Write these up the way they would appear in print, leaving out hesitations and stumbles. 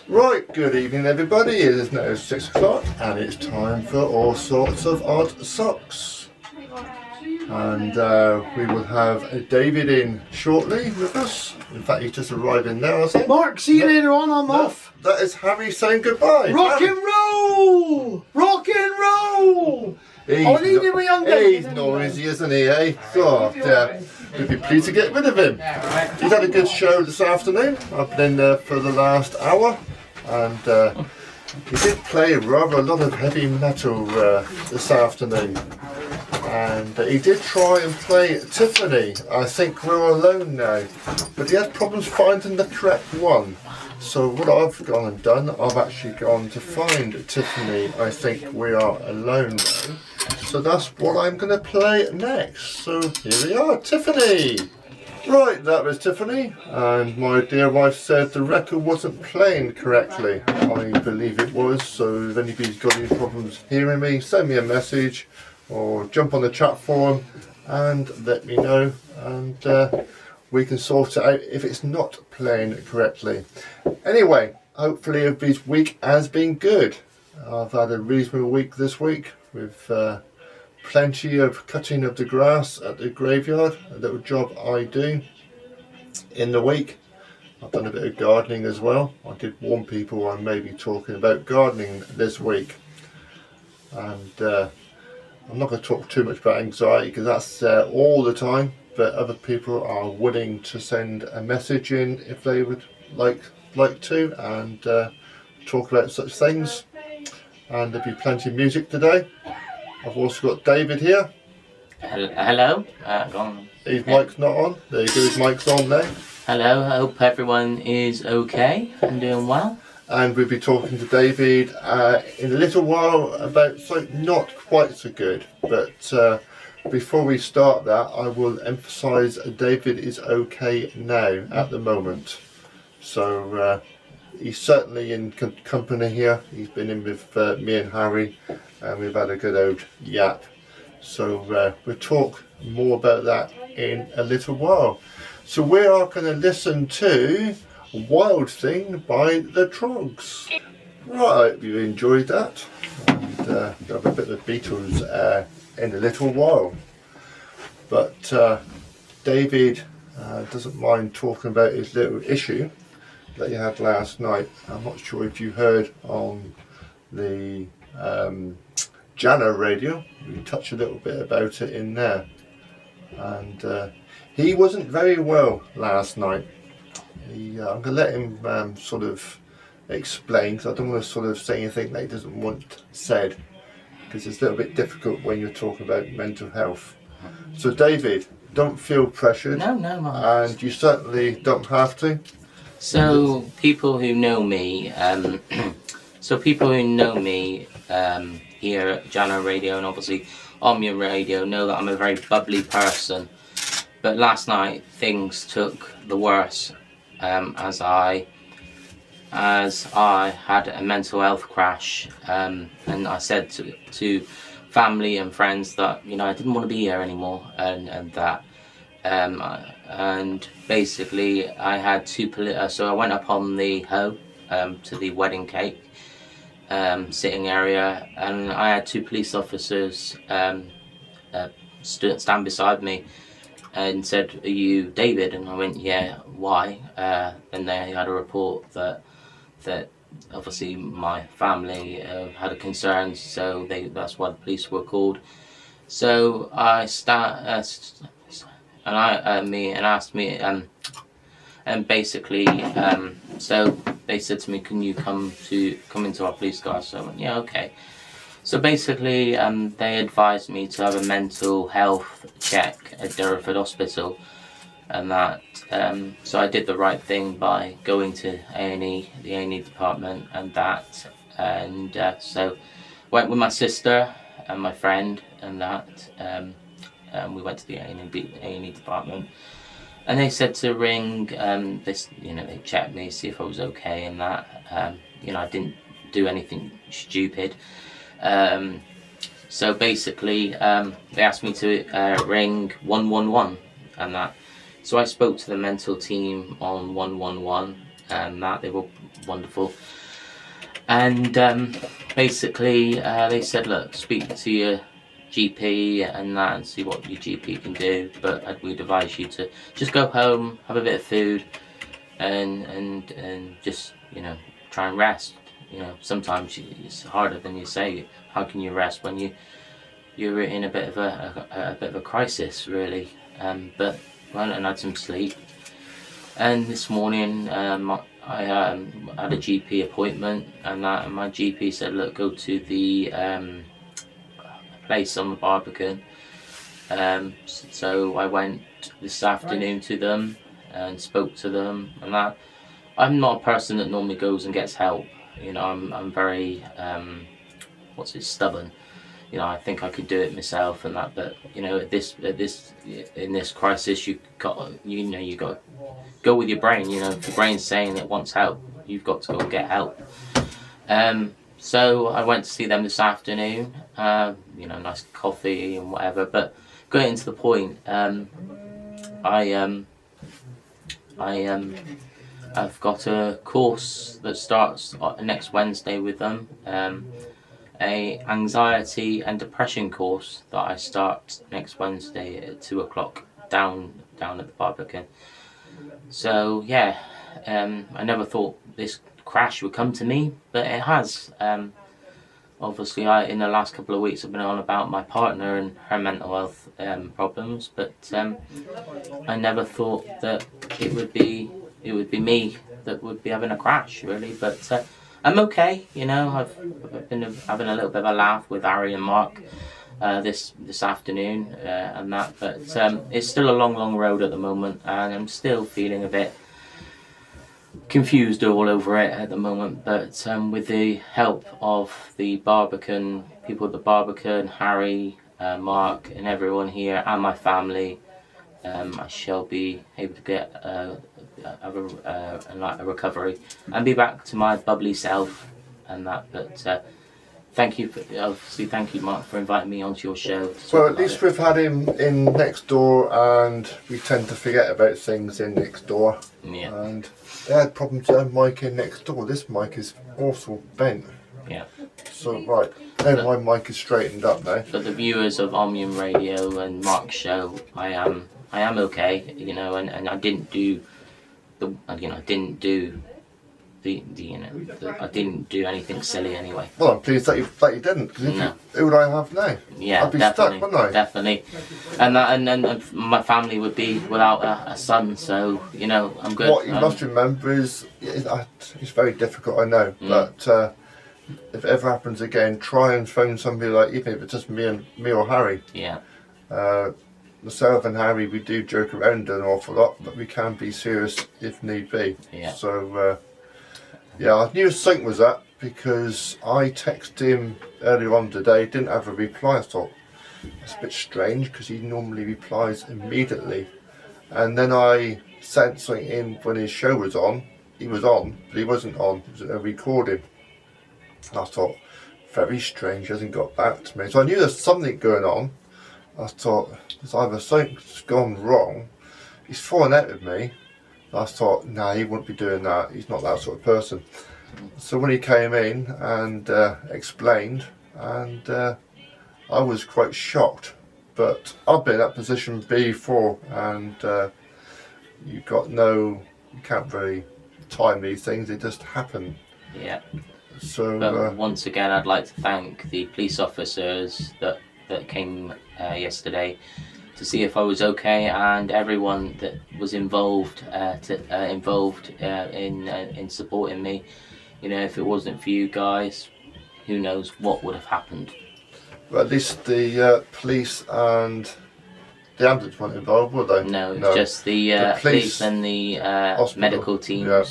Right, good evening everybody. It is now 6 o'clock and it's time for all sorts of odd socks. And we will have David in shortly with us. In fact, he's just arriving now, I think. Mark, see you later on, I'm off. That is Harry saying goodbye. Rock and roll! Rock and roll! He's noisy, isn't he, eh? God, we'd be pleased to get rid of him. He's had a good show this afternoon. I've been in there for the last hour. And he did play rather a lot of heavy metal this afternoon. And he did try and play Tiffany. I think we're alone now. But he had problems finding the correct one. So what I've gone and done, I've actually gone to find Tiffany. I think we are alone now. So that's what I'm going to play next. So here we are, Tiffany. Right, that was Tiffany, and my dear wife said the record wasn't playing correctly. I believe it was, so if anybody's got any problems hearing me, send me a message or jump on the chat forum and let me know, and we can sort it out if it's not playing correctly. Anyway, hopefully everybody's week has been good. I've had a reasonable week this week with plenty of cutting of the grass at the graveyard, a little job I do in the week. I've done a bit of gardening as well. I did warn people I may be talking about gardening this week, and I'm not going to talk too much about anxiety because that's all the time, but other people are willing to send a message in if they would like to, and talk about such things. And there'll be plenty of music today. I've also got David here. Hello. His mic's not on. There you go, his mic's on there. Hello, I hope everyone is okay and doing well. And we'll be talking to David in a little while about something not quite so good. But before we start that, I will emphasise David is okay now at the moment. So he's certainly in company here. He's been in with me and Harry, and we've had a good old yap. So we'll talk more about that in a little while. So we are going to listen to Wild Thing by the Trogs. Right, I hope you enjoyed that. And we'll have a bit of the Beatles in a little while. But David doesn't mind talking about his little issue that he had last night. I'm not sure if you heard on the Chanter radio. We touched a little bit about it in there. And he wasn't very well last night. I'm going to let him sort of explain, because I don't want to sort of say anything that he doesn't want said, because it's a little bit difficult when you're talking about mental health. So David, don't feel pressured. No, Mark. And you certainly don't have to. So people who know me, here at Chanter Radio and obviously Omnium Radio know that I'm a very bubbly person. But last night things took the worse as I had a mental health crash, and I said to family and friends that I didn't want to be here anymore, and that and basically I had so I went up on the hoe to the wedding cake sitting area, and I had two police officers stand beside me and said, "Are you David?" And I went, "Yeah, why?" And they had a report that obviously my family had a concern, so that's why the police were called. So I asked me, and basically, so they said to me, "Can you come into our police car?" So I went, "Yeah, okay." So basically, they advised me to have a mental health check at Derriford Hospital, and that. So I did the right thing by going to A&E, the A&E department, and that. And so went with my sister and my friend, and that. We went to the A&E department, and they said to ring. They checked me, see if I was okay, and that. I didn't do anything stupid. So basically, they asked me to ring 111, and that. So I spoke to the mental team on 111, and that they were wonderful. And basically, they said, look, speak to your GP and that, and see what your GP can do. But we'd advise you to just go home, have a bit of food, and just try and rest. Sometimes it's harder than you say. How can you rest when you're in a bit of a crisis, really? But I went and had some sleep. And this morning, I had a GP appointment, and my GP said, look, go to the place on the Barbican. So I went this afternoon to them and spoke to them, and that. I'm not a person that normally goes and gets help. I'm very stubborn. I think I could do it myself and that, but in this crisis, you got to go with your brain. If your brain's saying it wants help, you've got to go and get help. So I went to see them this afternoon. Nice coffee and whatever. But going to the point, I've got a course that starts next Wednesday with them. A anxiety and depression course that I start next Wednesday at 2:00 down at the Barbican. So yeah, I never thought this crash would come to me, but it has. Obviously, in the last couple of weeks I've been on about my partner and her mental health problems, but I never thought that it would be me that would be having a crash, really. But I'm okay, I've been having a little bit of a laugh with Harry and Mark this afternoon and that, but it's still a long road at the moment, and I'm still feeling a bit confused all over it at the moment. But with the help of the Barbican, people at the Barbican, Harry, Mark and everyone here, and my family, I shall be able to get a recovery and be back to my bubbly self and that. But thank you, Mark, for inviting me onto your show. Well, at least we've had him in next door, and we tend to forget about things in next door. Yeah. And they had problems with their mic in next door. This mic is also bent. Yeah. So right, now my mic is straightened up now. For the viewers of Omnium Radio and Mark's show, I am okay, and I didn't do I didn't do anything silly anyway. Well, I'm pleased that you didn't, because who would I have now? Yeah, I'd be definitely, stuck, wouldn't I? Definitely. And my family would be without a son, so I'm good. What you must remember is it's very difficult, I know, but if it ever happens again, try and phone somebody, like, even if it's just me or Harry. Yeah. Myself and Harry, we do joke around an awful lot, but we can be serious if need be. Yeah. So, I knew something was up because I texted him earlier on today, didn't have a reply. I thought, that's a bit strange because he normally replies immediately. And then I sent something in when his show was on. He was on, but he wasn't on. It was a recording. And I thought, very strange, he hasn't got back to me. So I knew there's something going on. I thought, there's either something's gone wrong, he's fallen out with me. I thought, nah, he wouldn't be doing that, he's not that sort of person. So when he came in and explained, and I was quite shocked, but I've been in that position before, and you can't really time these things, they just happen. Yeah. So, but once again, I'd like to thank the police officers that came yesterday to see if I was okay, and everyone that was involved in supporting me. If it wasn't for you guys, who knows what would have happened. Well, at least the police and the ambulance weren't involved, were they? No, it's just the police and the medical teams. Yeah.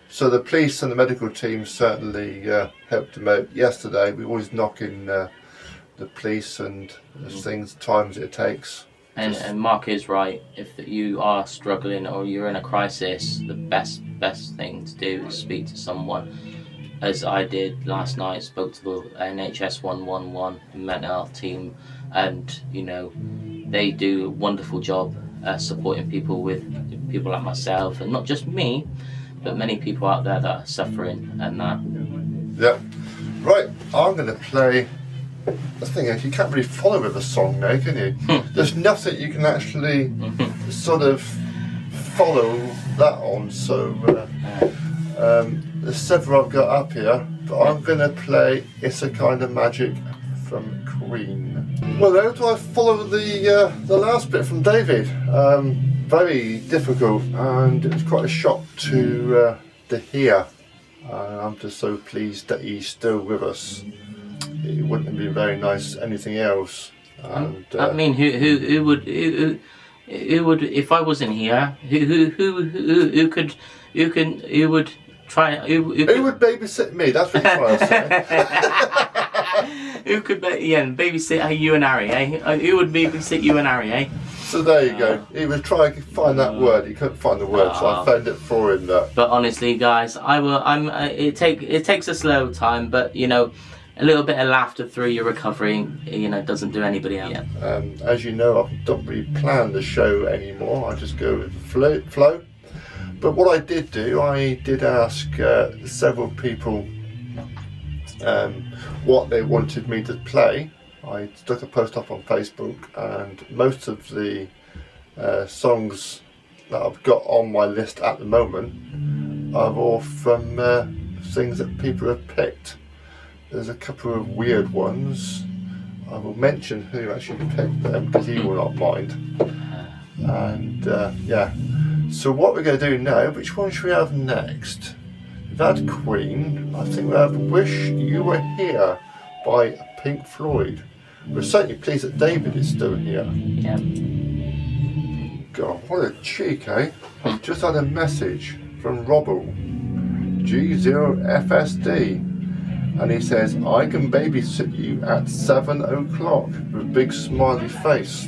So the police and the medical team certainly helped him out yesterday. We always knock in the police and the times it takes. And Mark is right. If you are struggling or you're in a crisis, the best thing to do is speak to someone. As I did last night, spoke to the NHS 111 mental health team, and they do a wonderful job supporting people like myself, and not just me. but many people out there that are suffering and that. Yeah. Right, I'm going to play. The thing is, you can't really follow with a song now, can you? There's nothing you can actually sort of follow that on. So there's several I've got up here, but I'm going to play "It's a Kind of Magic" from Queen. Well, how do I follow the last bit from David? Very difficult, and it was quite a shock to hear. I'm just so pleased that he's still with us. It wouldn't have been very nice anything else. And, I mean, who would if I wasn't here? Who would try? Who would babysit me? That's what you're trying to say. Who could babysit you and Harry? Eh? Who would babysit you and Harry? Eh? So there you go. He was trying to find that word. He couldn't find the word, so I found it for him. But honestly, guys, it takes a slow time, but you know, a little bit of laughter through your recovery, you know, doesn't do anybody out. As you know, I don't really plan the show anymore. I just go with the flow. But what I did do, I did ask several people what they wanted me to play. I stuck a post up on Facebook, and most of the songs that I've got on my list at the moment are all from things that people have picked. There's a couple of weird ones. I will mention who actually picked them because he will not mind. And yeah, so what we're going to do now, which one should we have next? We've had Queen. I think we'll have Wish You Were Here by Pink Floyd. We're certainly pleased that David is still here. Yeah. God, what a cheek, eh? I've just had a message from Robble, G0FSD, and he says, I can babysit you at 7 o'clock with a big smiley face.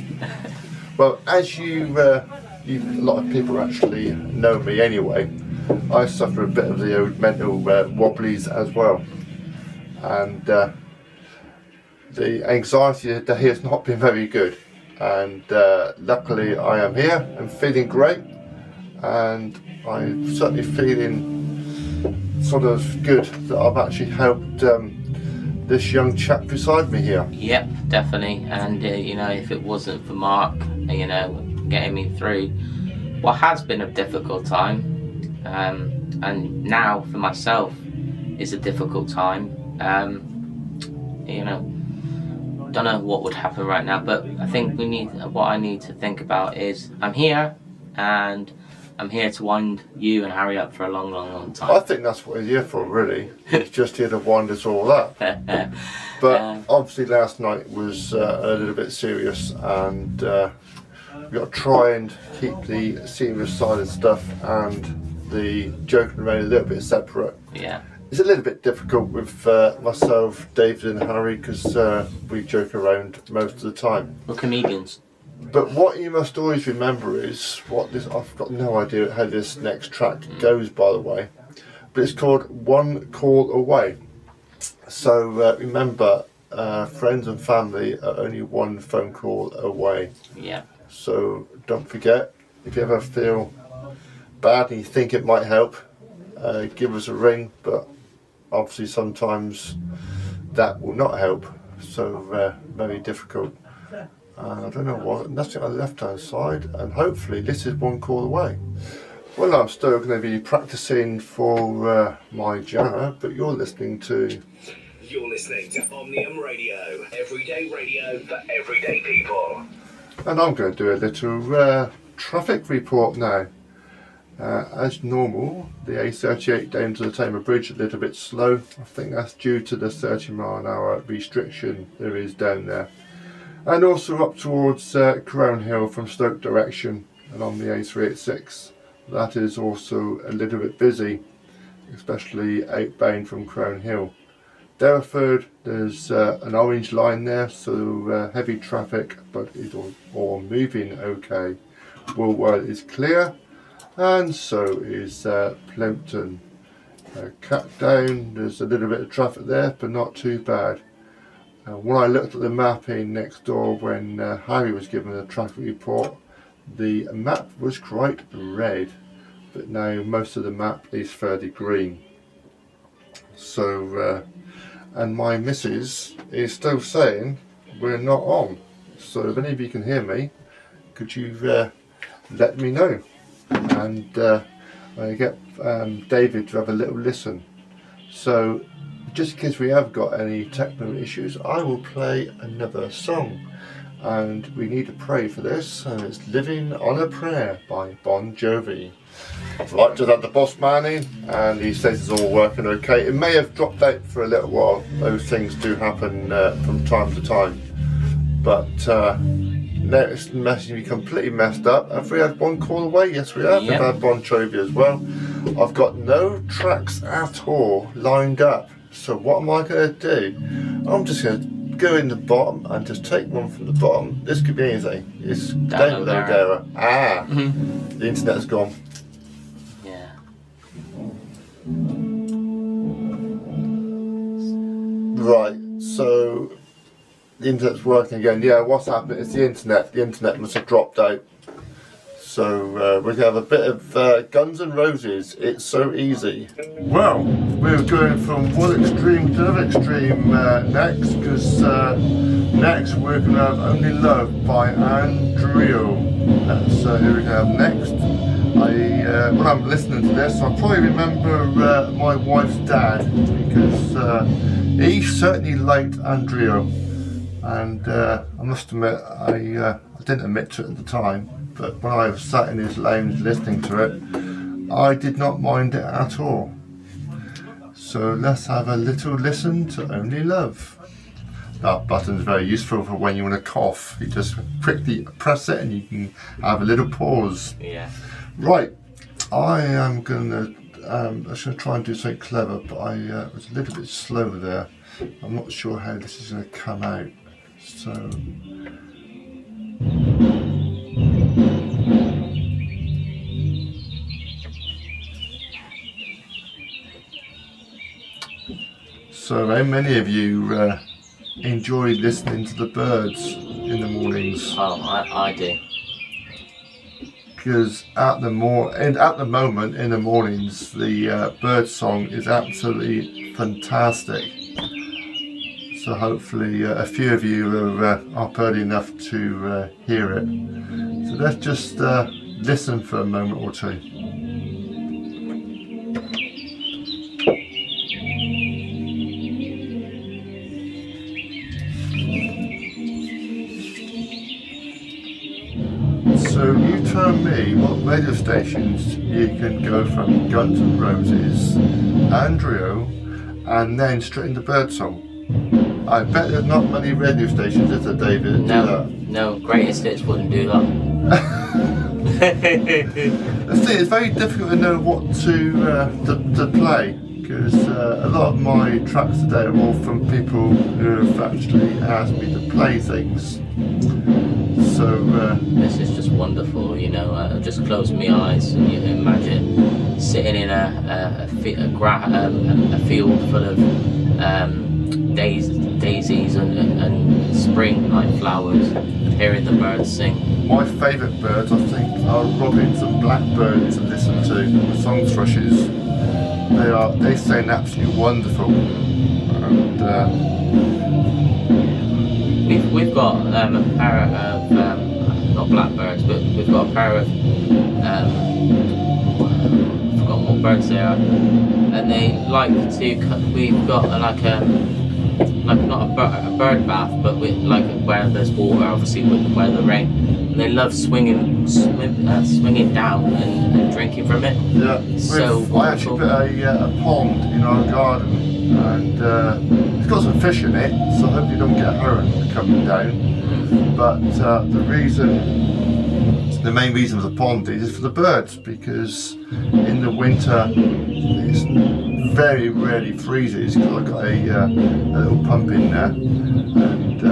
Well, as a lot of people actually know me anyway, I suffer a bit of the old mental wobblies as well. And the anxiety today has not been very good, and luckily I am here and feeling great, and I'm certainly feeling sort of good that I've actually helped this young chap beside me here. Yep, definitely. And you know, if it wasn't for Mark, you know, getting me through what has been a difficult time, and now for myself is a difficult time, you know, don't know what would happen right now, but I think what I need to think about is I'm here, and I'm here to wind you and Harry up for a long, long, long time. I think that's what he's here for, really. He's just here to wind us all up. But obviously last night was a little bit serious, and we've got to try and keep the serious side of stuff and the joking around a little bit separate. Yeah. It's a little bit difficult with myself, David and Harry, because we joke around most of the time. We're comedians. But what you must always remember is I've got no idea how this next track goes, by the way, but it's called One Call Away. So remember, friends and family are only one phone call away. Yeah. So don't forget, if you ever feel bad and you think it might help, give us a ring, but obviously sometimes that will not help, so very difficult. I don't know what, nothing on the left hand side, and hopefully this is one call away. Well, I'm still going to be practicing for my Janna, but you're listening to Omnium Radio, everyday radio for everyday people. And I'm going to do a little traffic report now. As normal, the A38 down to the Tamar Bridge a little bit slow. I think that's due to the 30-mile-an-hour restriction there is down there. And also up towards Crown Hill from Stoke direction and on the A386. That is also a little bit busy, especially outbound from Crown Hill. Derriford, there's an orange line there, so heavy traffic, but it's all moving okay. Woolworth is clear, and so is Plympton. Catdown, there's a little bit of traffic there, but not too bad. When I looked at the mapping next door when Harry was given the traffic report, the map was quite red. but now most of the map is fairly green. So, and my missus is still saying we're not on. So if any of you can hear me, could you let me know? And I get David to have a little listen. So just in case we have got any technical issues, I will play another song. And we need to pray for this, and it's Living on a Prayer by Bon Jovi. Right, just had the boss man in, and he says it's all working okay. It may have dropped out for a little while. Those things do happen from time to time. But now it's messing completely messed up. Have we had one call away? Yes, we have. Yep. We've had Bon Jovi as well. I've got no tracks at all lined up. So what am I going to do? I'm just going to go in the bottom and just take one from the bottom. This could be anything. It's download error. The internet's gone. Yeah. Right, so the internet's working again. Yeah, what's happened is the internet must have dropped out. So we're going to have a bit of Guns N' Roses, It's So Easy. Well, we're going from one extreme to another extreme next, because next we're going to have Only Love by Andrew. So here we have next. When I'm listening to this, I probably remember my wife's dad, because he certainly liked Andrew. And I must admit, I didn't admit to it at the time. But when I was sat in his lounge listening to it, I did not mind it at all. So let's have a little listen to Only Love. That button's very useful for when you want to cough. You just quickly press it and you can have a little pause. Yeah. Right, I am going to try and do something clever, but I was a little bit slow there. I'm not sure how this is going to come out. So... So how many of you enjoy listening to the birds in the mornings? Oh, I do. Because at the moment in the mornings, the bird song is absolutely fantastic. So hopefully a few of you are up early enough to hear it. So let's just listen for a moment or two. So you tell me what radio stations you can go from Guns N' Roses, Andrew, and then straight into birdsong. I bet there's not many radio stations, is there, David? No, Greatest Hits wouldn't do that. The thing is, very difficult to know what to play, because a lot of my tracks today are all from people who have actually asked me to play things. So this is just wonderful, you know. Just close my eyes and you imagine sitting in a field full of daisies and spring like flowers, hearing the birds sing. My favourite birds, I think, are robins and blackbirds to listen to, song thrushes. They sound absolutely wonderful. And we've got a pair of not blackbirds, but we've got a pair of I've forgotten what birds they are, and they like to. We've got like not a bird bath, but with where there's water, obviously where the rain. And they love swinging down and drinking from it. Yeah, so I actually put a pond in our garden, and it's got some fish in it, so I hope you don't get hurt coming down. But the main reason for the pond is for the birds, because in the winter it's very rarely freezes, because I've got a little pump in there, and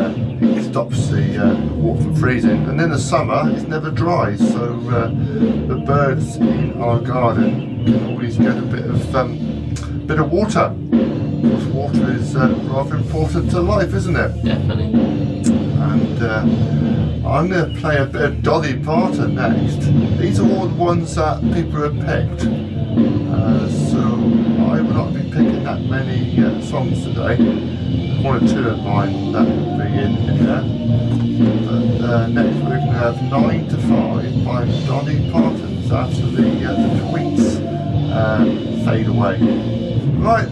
it stops the water from freezing. And in the summer it's never dry, so the birds in our garden can always get a bit of water, because water is rather important to life, isn't it? Definitely. and I'm going to play a bit of Dolly Parton next. These are all the ones that people have picked, so I will not be picking that many songs today. There's one or two of mine that will be in there, but next we're going to have 9 to 5 by Dolly Parton after the tweets fade away. Right,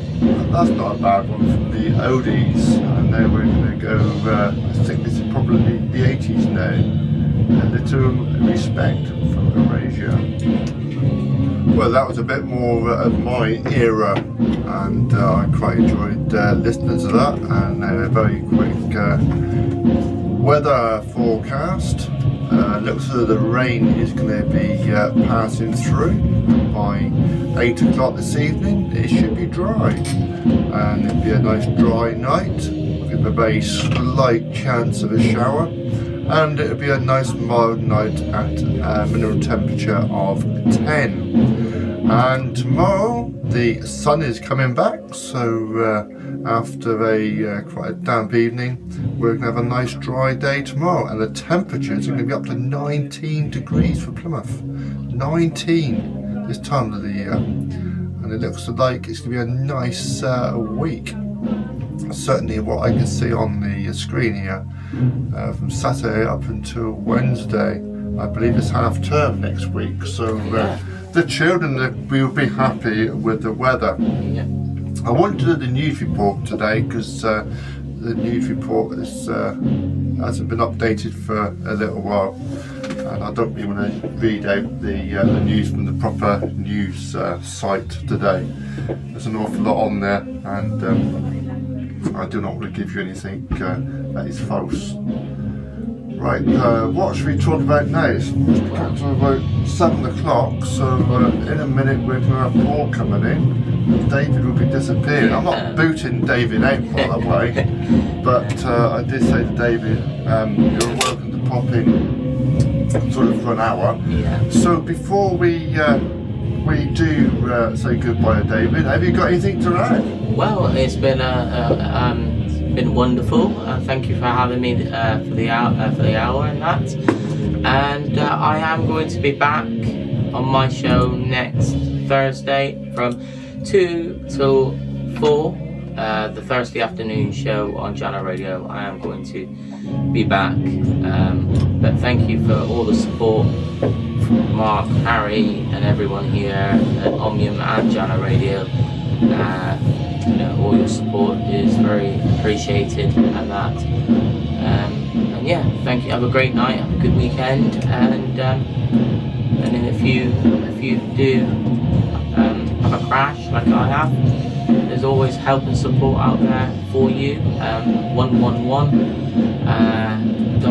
that's not a bad one from the oldies. And now we're going to go, I think this is probably the 80s now. A Little Respect from Erasure. Well, that was a bit more of my era, and I quite enjoyed listening to that. And now a very quick weather forecast. Looks as though the rain is going to be passing through by 8 o'clock this evening. It should be dry, and it'll be a nice dry night with a very slight chance of a shower, and it'll be a nice mild night at a minimum temperature of 10. And tomorrow the sun is coming back, so after a quite a damp evening, we're going to have a nice dry day tomorrow, and the temperatures are going to be up to 19 degrees for Plymouth. 19 this time of the year, and it looks like it's going to be a nice week. Certainly what I can see on the screen here, from Saturday up until Wednesday. I believe it's half term next week, so the children will be happy with the weather. I wanted to do the news report today because the news report hasn't been updated for a little while, and I don't really want to read out the news from the proper news site today. There's an awful lot on there, and I do not want to give you anything that is false. Right, what should we talk about now? It's got to about 7 o'clock, so in a minute we're going to have Paul coming in. David will be disappearing. I'm not booting David out, by the way, but I did say to David, you're welcome to pop in sort of for an hour. Yeah. So before we do say goodbye to David, have you got anything to add? Well, it's been wonderful. Thank you for having me for the hour and that. And I am going to be back on my show next Thursday from 2 till 4. The Thursday afternoon show on Chanter Radio. I am going to be back. But thank you for all the support from Mark, Harry, and everyone here at Omnium and Chanter Radio. All your support is very appreciated, and that. And yeah, thank you. Have a great night. Have a good weekend, and then if you do have a crash like I have, there's always help and support out there for you. 111, and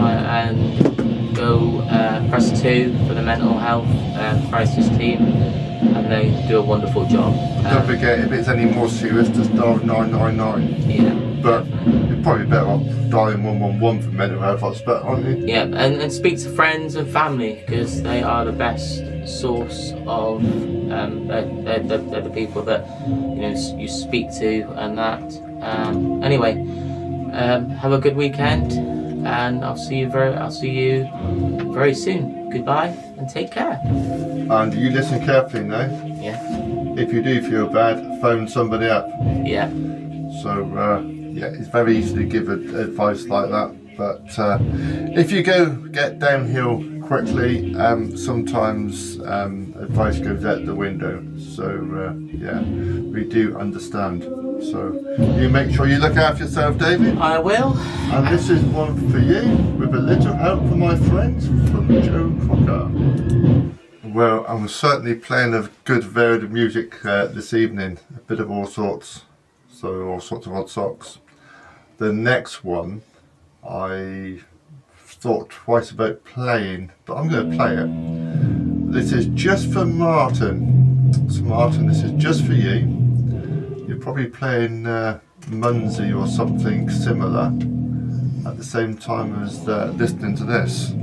go press 2 for the mental health crisis team. And they do a wonderful job. Don't forget, if it's any more serious, just dial 999. Yeah. But you're probably better off dialing 111 for mental health, I expect, aren't you? Yeah, and speak to friends and family, because they are the best source of, they're the people that you speak to and that. Anyway, have a good weekend, and I'll see you very soon. Goodbye and take care. And you listen carefully now. Yeah. If you do feel bad, phone somebody up. Yeah. So it's very easy to give advice like that. But if you get downhill quickly, sometimes advice goes out the window. So we do understand. So you make sure you look after yourself, David. I will. And this is one for you, with a little help from my friends from Joe Cocker. Well, I'm certainly playing a good varied music this evening, a bit of all sorts, so all sorts of odd socks. The next one, I thought twice about playing, but I'm going to play it. This is just for Martin. So Martin, this is just for you. You're probably playing Munsey or something similar at the same time as listening to this.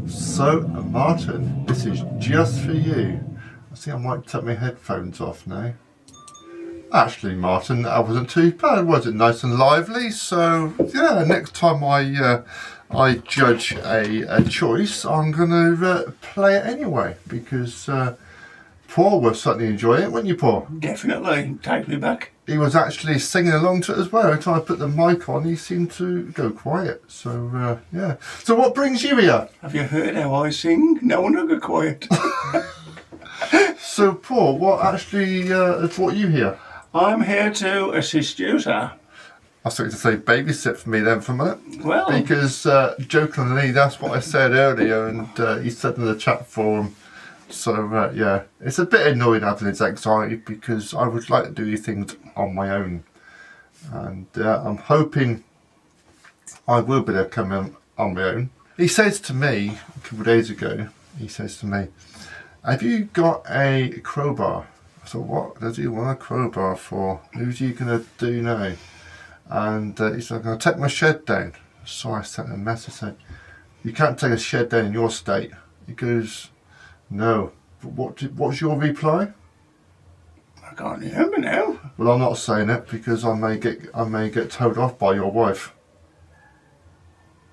So Martin, this is just for you. I think I might take my headphones off now. Actually, Martin, that wasn't too bad, was it? Nice and lively. So yeah, next time I judge a choice, I'm going to play it anyway, because Paul will certainly enjoy it, wouldn't you, Paul? Definitely. Take me back. He was actually singing along to it as well. Every time I put the mic on, he seemed to go quiet. So yeah. So what brings you here? Have you heard how I sing? No one will go quiet. So Paul, what actually has brought you here? I'm here to assist you, sir. I was going to say babysit for me then for a minute. Well, Because jokingly, that's what I said earlier, and he said in the chat forum. So yeah, it's a bit annoying having his anxiety, because I would like to do these things on my own, and I'm hoping I will be able to come in on my own. He says to me a couple of days ago, have you got a crowbar? I thought, what does he want a crowbar for? Who's he going to do now? And he said, I'm going to take my shed down. So I sent him a message saying, you can't take a shed down in your state. He goes, no. But what's your reply? I can't hear me now. Well, I'm not saying it, because I may get told off by your wife.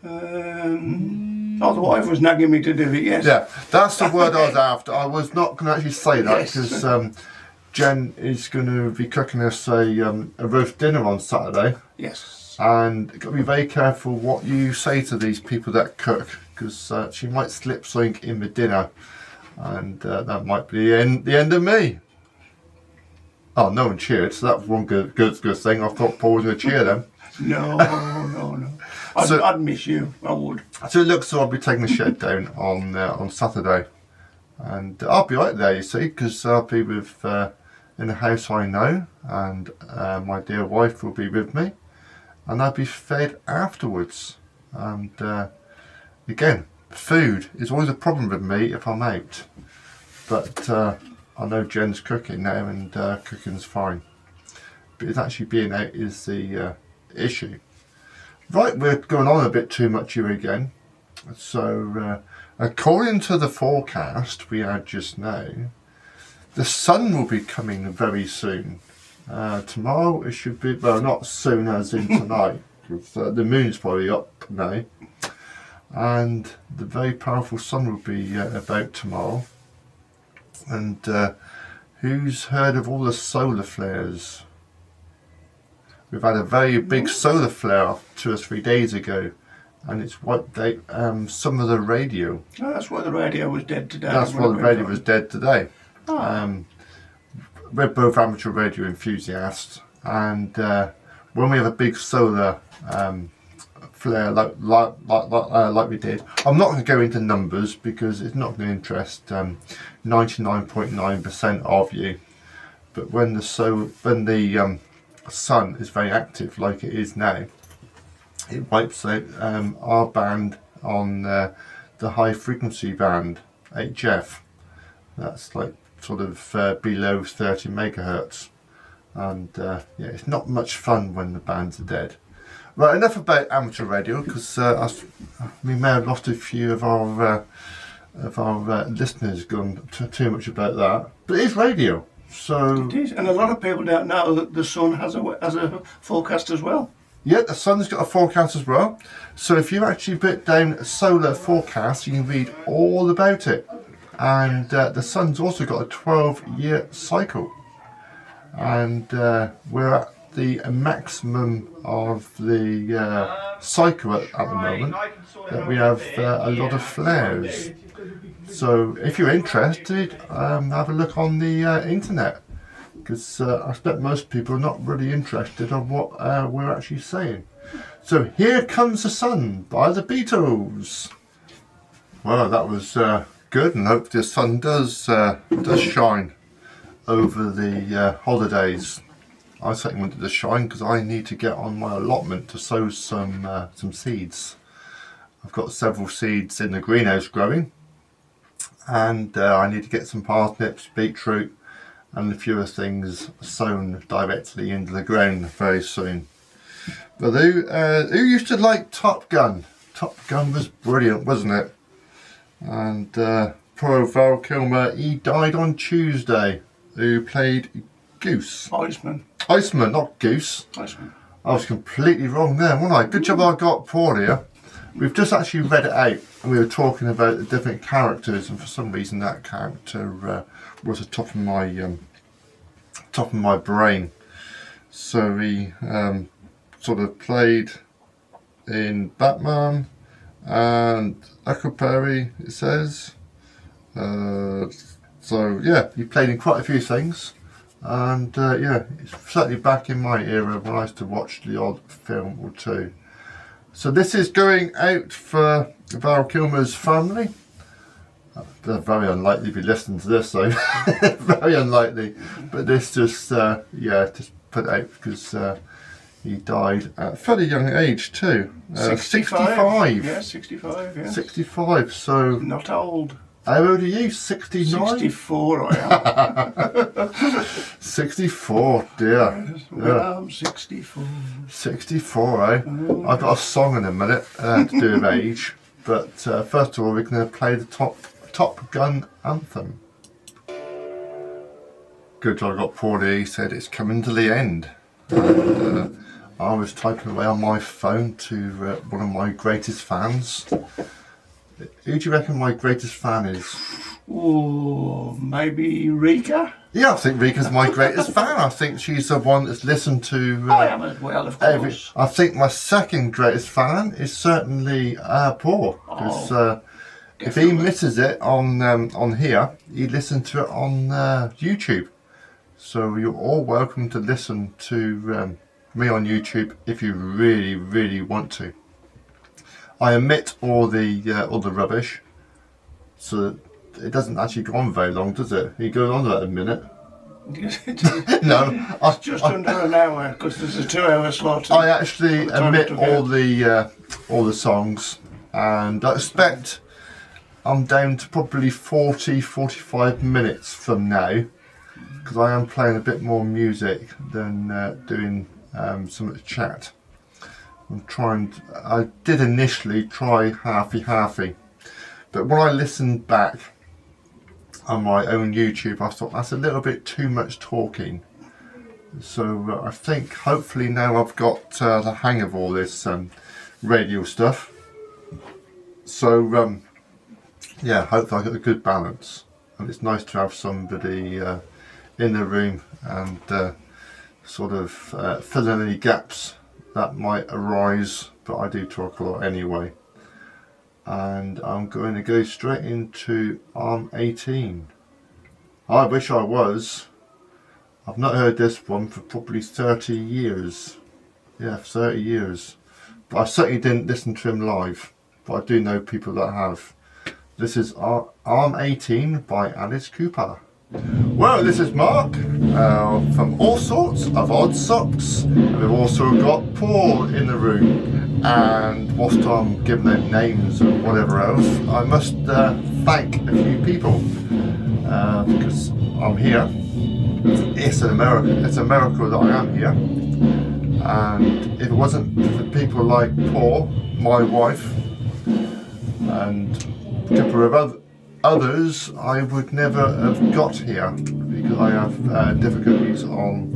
Oh, the wife was nagging me to do it, yes. Yeah, that's the word I was after. I was not going to actually say that, Yes. because Jen is going to be cooking us a roast dinner on Saturday. Yes. And you've got to be very careful what you say to these people that cook, because she might slip something in the dinner, and that might be the end of me. Oh, no one cheered, so that was one good thing. I thought Paul was going to cheer them. No. So- I'd miss you. I would. So it looks like I'll be taking the shed down on Saturday, and I'll be right there, you see, because I'll be with in the house I know, and my dear wife will be with me, and I'll be fed afterwards. And again, food is always a problem with me if I'm out, but I know Jen's cooking now, and cooking's fine, but it's actually being out is the issue. Right, we're going on a bit too much here again. So, according to the forecast we had just now, the sun will be coming very soon. Tomorrow it should be, well, not soon as in tonight, because the moon's probably up now. And the very powerful sun will be about tomorrow. And who's heard of all the solar flares? We've had a very big solar flare 2 or 3 days ago, and it's wiped out some of the radio. Oh, that's why the radio was dead today. That's why the radio was dead today. Oh. We're both amateur radio enthusiasts, and when we have a big solar flare like we did, I'm not going to go into numbers because it's not going to interest 99.9% of you. But when the sun is very active like it is now, it wipes out our band on the high frequency band, HF. That's like sort of below 30 megahertz, and yeah, it's not much fun when the bands are dead. Right, enough about amateur radio, because we may have lost a few of our listeners going too much about that, but it is radio. So It is, and a lot of people don't know that the sun has a forecast as well. yeah, the sun's got a forecast as well. So if you actually put down solar forecast, you can read all about it. And the sun's also got a 12-year cycle. And we're at the maximum of the cycle at the moment, that we have a lot of flares. So if you're interested, have a look on the internet, because I expect most people are not really interested in what we're actually saying. So Here Comes the Sun by the Beatles. Well, that was good, and hope the sun does shine over the holidays. I certainly wanted to shine because I need to get on my allotment to sow some seeds. I've got several seeds in the greenhouse growing, and I need to get some parsnips, beetroot, and a few things sown directly into the ground very soon. But who used to like Top Gun? Top Gun was brilliant, wasn't it? And poor Val Kilmer, he died on Tuesday, who played Goose? Iceman. Iceman, not Goose. Iceman. I was completely wrong there, wasn't I? Good job I got Paul here. We've just actually read it out, and we were talking about the different characters, and for some reason that character was the top of my brain. So he sort of played in Batman and Huckleberry, it says. So yeah, he played in quite a few things, and yeah, it's certainly back in my era when I used to watch the odd film or two. So this is going out for Val Kilmer's family. They're very unlikely to be listening to this though, very unlikely. But this just, yeah, just put it out because he died at a fairly young age too. 65. Yeah, 65, yeah. 65, so... Not old. How old are you? 69? 64 I am. 64, dear. Yes, well, I'm 64. 64, eh? I've got a song in a minute to do with age, but first of all we're going to play the Top Gun anthem. Good job I got Paul here, he said it's coming to the end. And, I was typing away on my phone to one of my greatest fans. Who do you reckon my greatest fan is? Oh, maybe Rika? Yeah, I think Rika's my greatest fan. I think she's the one that's listened to... I am as well, of course. I think my second greatest fan is certainly Paul. Because if he misses it on here, he listens to it on YouTube. So you're all welcome to listen to me on YouTube if you really, really want to. I omit all the rubbish, so it doesn't actually go on very long, does it? It goes on about a minute. No, it's just under an hour because there's a 2-hour slot. I actually omit all the songs, and I expect I'm down to probably 45 minutes from now, because I am playing a bit more music than doing some chat. I did initially try halfy, but when I listened back on my own YouTube, I thought that's a little bit too much talking. So I think hopefully now I've got the hang of all this radio stuff. So yeah, hopefully I got a good balance, and it's nice to have somebody in the room and sort of fill in any gaps that might arise, but I do talk a lot anyway. And I'm going to go straight into Arm 18. I wish I was. I've not heard this one for probably 30 years. Yeah, 30 years. But I certainly didn't listen to him live, but I do know people that have. This is Arm 18 by Alice Cooper. Well, this is Mark from All Sorts of Odd Socks, and we've also got Paul in the room. And whilst I'm giving out names and whatever else, I must thank a few people because I'm here. It's an America. It's a miracle that I am here. And if it wasn't for people like Paul, my wife, and a couple of others, I would never have got here because I have difficulties on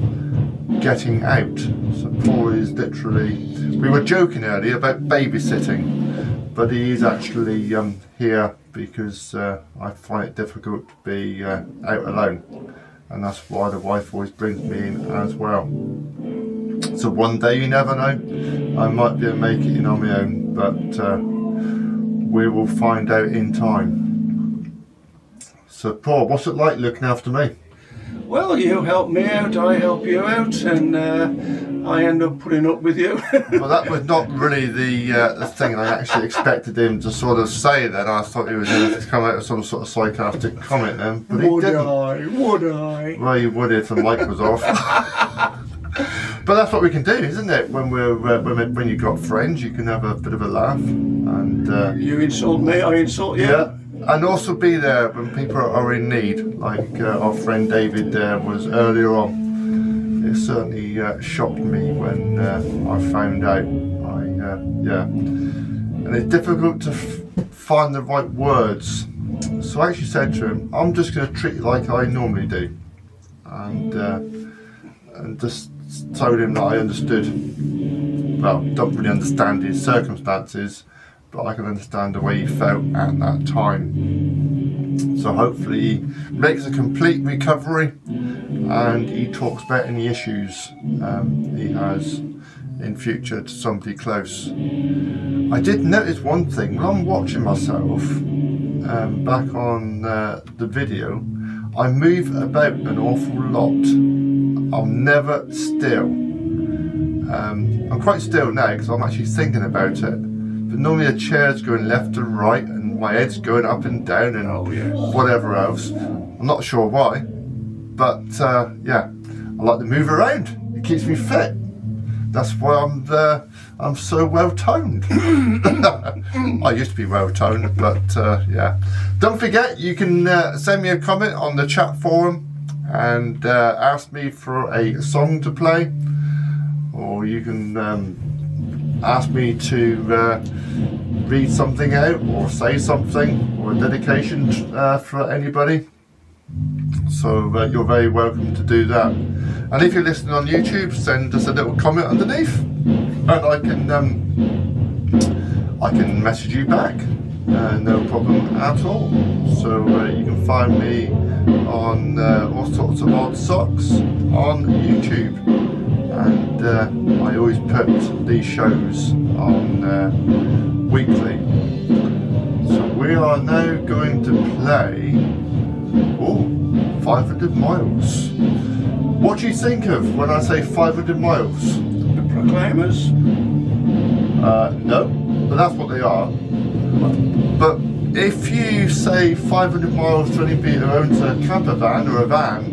getting out. So Paul is literally, we were joking earlier about babysitting, but he is actually here because I find it difficult to be out alone, and that's why the wife always brings me in as well. So one day, you never know, I might be able to make it in on my own, but we will find out in time. So Paul, what's it like looking after me? Well, you help me out, I help you out, and I end up putting up with you. Well, that was not really the thing I actually expected him to sort of say then. I thought he was going to come out with some sort of sarcastic comment then, but Would he didn't. Would I? Well, you would if the mic was off. But that's what we can do, isn't it? When when you've got friends, you can have a bit of a laugh, and you insult me, I insult you. Yeah, and also be there when people are in need, like our friend David was earlier on. It certainly shocked me when I found out. Yeah, and it's difficult to find the right words. So I actually said to him, I'm just going to treat you like I normally do. And and just told him that I understood. Well, don't really understand his circumstances, but I can understand the way he felt at that time. So hopefully he makes a complete recovery and he talks about any issues he has in future to somebody close. I did notice one thing when I'm watching myself back on the video. I move about an awful lot. I'm never still. I'm quite still now because I'm actually thinking about it. But normally the chair's going left and right and my head's going up and down and whatever else. I'm not sure why. But yeah, I like to move around. It keeps me fit. That's why I'm so well toned. I used to be well toned, but yeah. Don't forget, you can send me a comment on the chat forum and ask me for a song to play, or you can ask me to read something out or say something or a dedication for anybody. So you're very welcome to do that. And if you're listening on YouTube, send us a little comment underneath, and I can message you back. No problem at all. So you can find me on all sorts of odd socks on YouTube, and I always put these shows on weekly. So we are now going to play 500 miles. What do you think of when I say 500 miles? The Proclaimers? No, but that's what they are. But if you say 500 miles to anybody who owns a camper van or a van,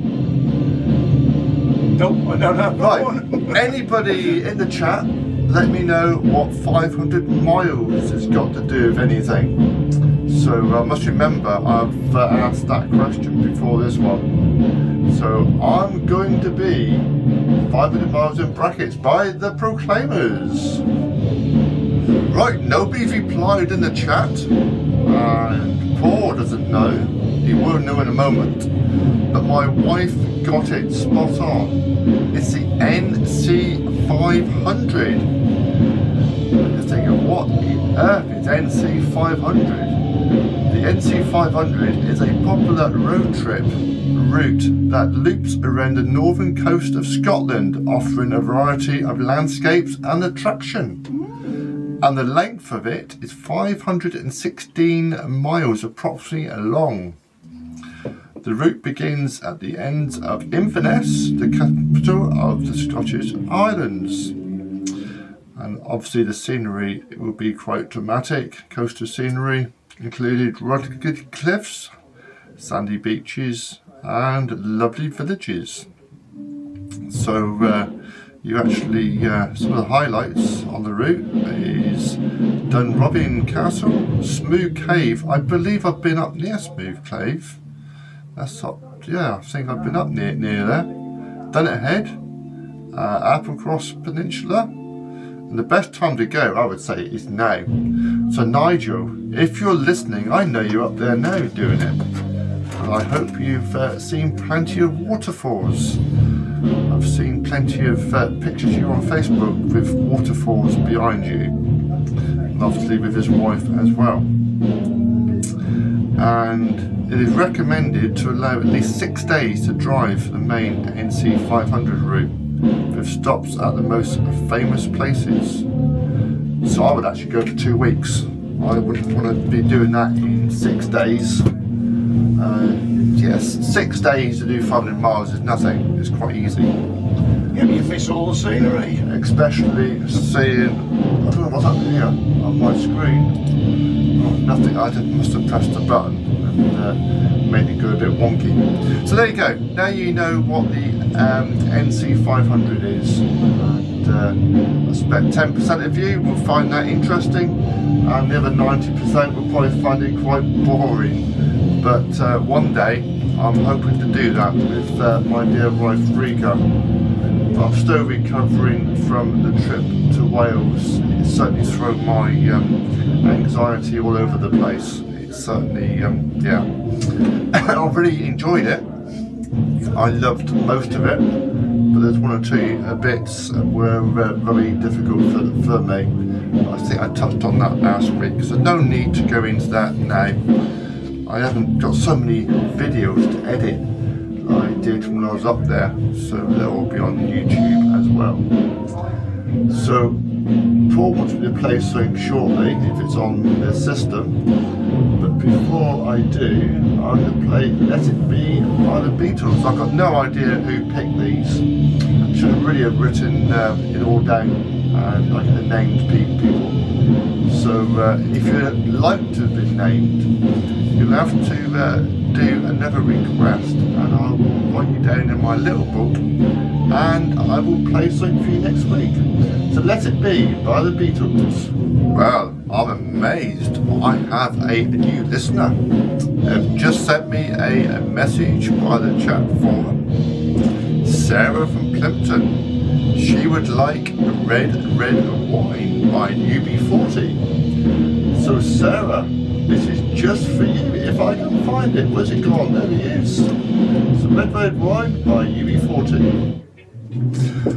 Nope, I don't have that one. right, anybody in the chat, let me know what 500 miles has got to do with anything. So I must remember I've asked that question before this one. So I'm going to be 500 miles in brackets by the Proclaimers. Right, nobody's replied in the chat, and Paul doesn't know. He will know in a moment. But my wife got it spot on. It's the NC 500. I'm just thinking, what on earth is NC 500? The NC 500 is a popular road trip route that loops around the northern coast of Scotland, offering a variety of landscapes and attraction. And the length of it is 516 miles approximately long. The route begins at the end of Inverness, the capital of the Scottish Islands. And obviously the scenery will be quite dramatic. Coastal scenery included rugged cliffs, sandy beaches and lovely villages. So you actually, some of the highlights on the route is Dunrobin Castle, Smooth Cave. I believe I've been up near Smooth Cave. That's up, yeah, I think I've been up near there. Dunnet Head, Applecross Peninsula. And the best time to go, I would say, is now. So Nigel, if you're listening, I know you're up there now doing it. And I hope you've seen plenty of waterfalls. I've seen plenty of pictures of you on Facebook with waterfalls behind you, and obviously with his wife as well. And it is recommended to allow at least 6 days to drive the main NC 500 route, with stops at the most famous places. So I would actually go for 2 weeks. I wouldn't want to be doing that in 6 days. Yes, 6 days to do 500 miles is nothing. It's quite easy. Yeah, but you miss all the scenery. Especially seeing, I don't know what's happening here on my screen. Oh, nothing, I must have pressed a button and made it go a bit wonky. So there you go, now you know what the NC 500 is. And I expect 10% of you will find that interesting, and the other 90% will probably find it quite boring. But one day I'm hoping to do that with my dear wife Rika. I'm still recovering from the trip to Wales. It's certainly thrown my anxiety all over the place. It's certainly, yeah, I really enjoyed it. I loved most of it, but there's one or two bits that were very difficult for me. I think I touched on that last week, so no need to go into that now. I haven't got so many videos to edit like I did when I was up there, so they'll all be on YouTube as well. So Paul wants me to play something shortly if it's on the system, but before I do, I'm going to play Let It Be by the Beatles. I've got no idea who picked these. I should have really have written it all down and like the named people. So if you'd like to have been named, you'll have to do another request, and I will write you down in my little book, and I will play something for you next week. So Let It Be by the Beatles. Well, I'm amazed. I have a new listener. They've just sent me a message by the chat forum. Sarah from Plimpton. She would like Red Wine by UB40. So Sarah, this is just for you. If I can find it, where's it gone? There it is. So Red Wine by UB40.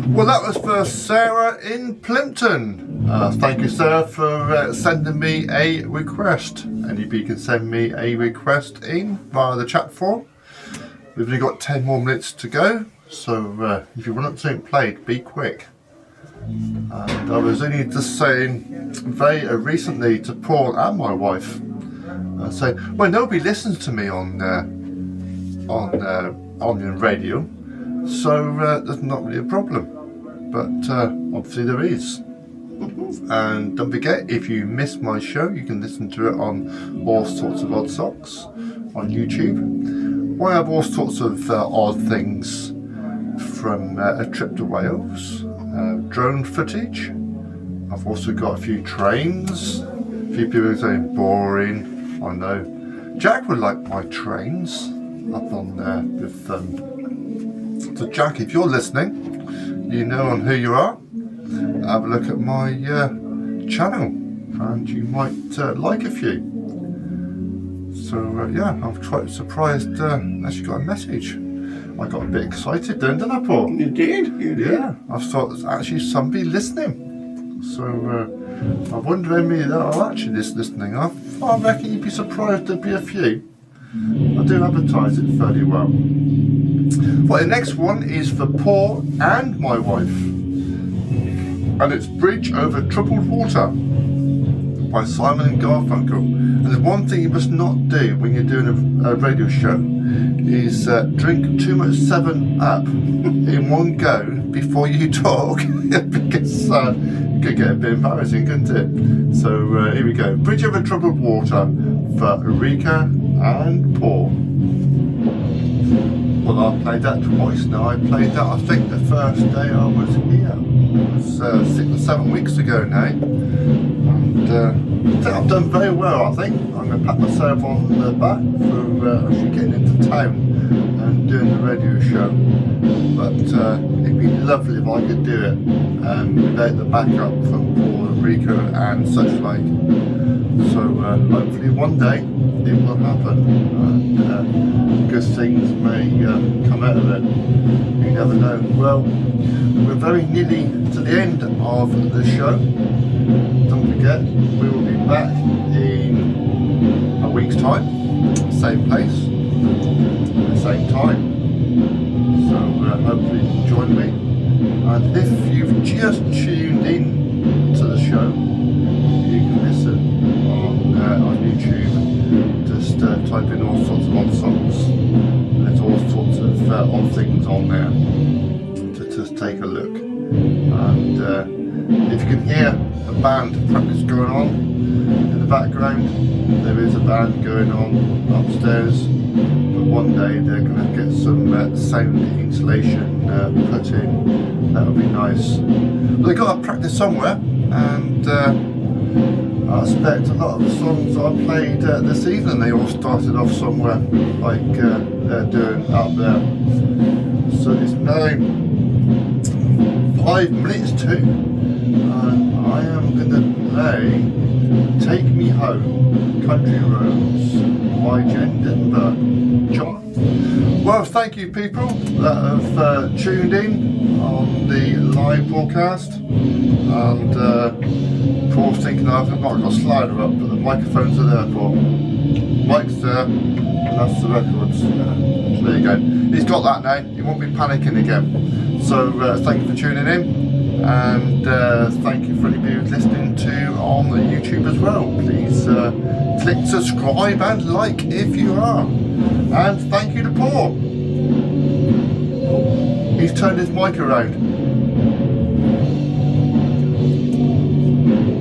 Well, that was for Sarah in Plimpton. Thank you, Sarah, for sending me a request. Anybody can send me a request in via the chat forum. We've only got 10 more minutes to go, so if you want something played, be quick. And I was only just saying very recently to Paul and my wife, saying, well, nobody listens to me on Omnium Radio, so there's not really a problem, but obviously there is. And don't forget, if you miss my show, you can listen to it on All Sorts of Odd Socks on YouTube. I have all sorts of odd things, from a trip to Wales, drone footage. I've also got a few trains. A few people are saying boring. I know. Jack would like my trains up on there with So Jack, if you're listening, you know on who you are. Have a look at my channel, and you might like a few. So yeah, I'm quite surprised I actually got a message. I got a bit excited then, didn't I, Paul? You did? You did? Yeah, I thought there's actually somebody listening. So I wonder how many that are actually listening. I reckon you'd be surprised there'd be a few. I do advertise it fairly well. Well, the next one is for Paul and my wife. And it's Bridge Over Troubled Water by Simon and Garfunkel. And there's one thing you must not do when you're doing a radio show is drink too much 7-Up in one go before you talk, because it could get a bit embarrassing, couldn't it? So here we go. Bridge Over Troubled Water for Rika and Paul. Well, I've played that twice now. I played that, I think, the first day I was here. It was 6 or 7 weeks ago now. And I think I've done very well, I think. I'm going to pat myself on the back for actually getting into town and doing the radio show. But it'd be lovely if I could do it without the backup from Paul and Rika and such like. So hopefully one day it will happen, and good things may come out of it. You never know. Well, we're very nearly to the end of the show. Don't forget, we will be back in a week's time, same place, same time. So hopefully you can join me. And if you've just tuned in to the show, you can listen on YouTube. Just type in All Sorts of Odd Songs. There's all sorts of odd things on there to just take a look. And if you can hear a band practice going on in the background, there is a band going on upstairs. But one day they're going to get some sound insulation put in. That'll be nice. But they've got to practice somewhere, and I expect a lot of the songs I played this evening, they all started off somewhere, like they're doing up there. So it's now 5 minutes to, and I am going to play Take Me Home, Country Roads my gender, but John. Well, thank you people that have tuned in on the live broadcast, and Paul's thinking I've not got a slider up, but the microphones are there, Paul. Mic's there, and that's the records. So there you go. He's got that now, he won't be panicking again. So thank you for tuning in, and thank you for anybody who's listening to on the YouTube as well. Please click subscribe and like if you are. And thank you to Paul. He's turned his mic around.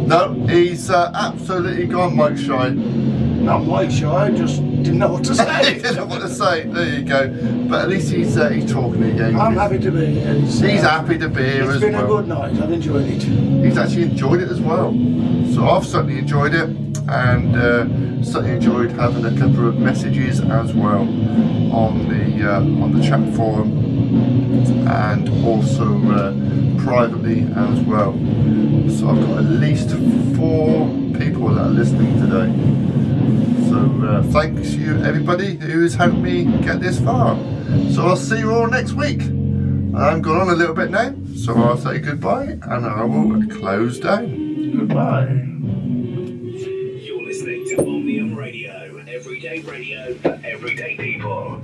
No, he's absolutely gone mic shy. Not mic shy, just didn't know what to say. He didn't know what to say. There you go. But at least he's talking again. I'm happy to be here. He's happy to be here as well. It's been a good night, I've enjoyed it. He's actually enjoyed it as well. So I've certainly enjoyed it, and certainly enjoyed having a couple of messages as well on the chat forum, and also privately as well. So I've got at least 4 people that are listening today. So thanks you everybody who's helped me get this far. So I'll see you all next week. I'm going on a little bit now, so I'll say goodbye and I will close down. Goodbye. You're listening to Omnium Radio, everyday radio for everyday people.